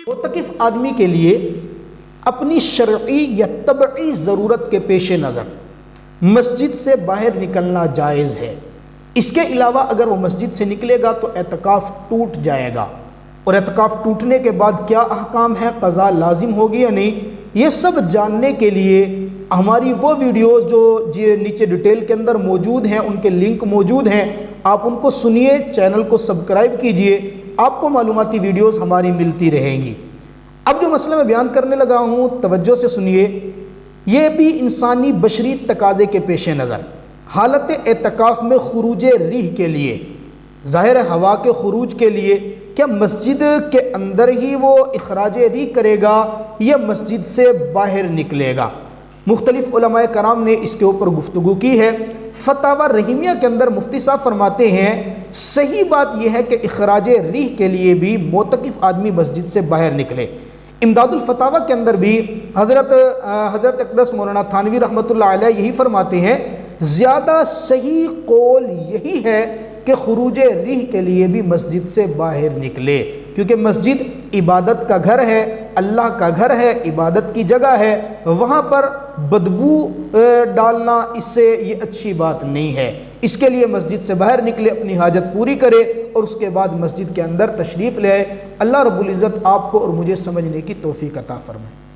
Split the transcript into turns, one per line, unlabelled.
معتکف آدمی کے لیے اپنی شرعی یا طبعی ضرورت کے پیش نظر مسجد سے باہر نکلنا جائز ہے۔ اس کے علاوہ اگر وہ مسجد سے نکلے گا تو اعتکاف ٹوٹ جائے گا، اور اعتکاف ٹوٹنے کے بعد کیا احکام ہے، قضا لازم ہوگی یا نہیں، یہ سب جاننے کے لیے ہماری وہ ویڈیوز جو نیچے ڈیٹیل کے اندر موجود ہیں، ان کے لنک موجود ہیں، آپ ان کو سنیے، چینل کو سبسکرائب کیجئے، آپ کو معلوماتی ویڈیوز ہماری ملتی رہیں گی۔ اب جو مسئلہ میں بیان کرنے لگا ہوں توجہ سے سنیے، یہ بھی انسانی بشری تقاضے کے پیش نظر حالت اعتکاف میں خروج ریح کے لیے، ظاہر ہوا کے خروج کے لیے، کیا مسجد کے اندر ہی وہ اخراج ریح کرے گا یا مسجد سے باہر نکلے گا؟ مختلف علماء کرام نے اس کے اوپر گفتگو کی ہے۔ فتاوی رحیمیہ کے اندر مفتی صاحب فرماتے ہیں صحیح بات یہ ہے کہ اخراج ریح کے لیے بھی معتکف آدمی مسجد سے باہر نکلے۔ امداد الفتاوی کے اندر بھی حضرت اقدس مولانا تھانوی رحمۃ اللہ علیہ یہی فرماتے ہیں زیادہ صحیح قول یہی ہے کہ خروج ریح کے لیے بھی مسجد سے باہر نکلے، کیونکہ مسجد عبادت کا گھر ہے، اللہ کا گھر ہے، عبادت کی جگہ ہے، وہاں پر بدبو ڈالنا اس سے یہ اچھی بات نہیں ہے۔ اس کے لیے مسجد سے باہر نکلے، اپنی حاجت پوری کرے اور اس کے بعد مسجد کے اندر تشریف لے آئے۔ اللہ رب العزت آپ کو اور مجھے سمجھنے کی توفیق عطا فرمائے۔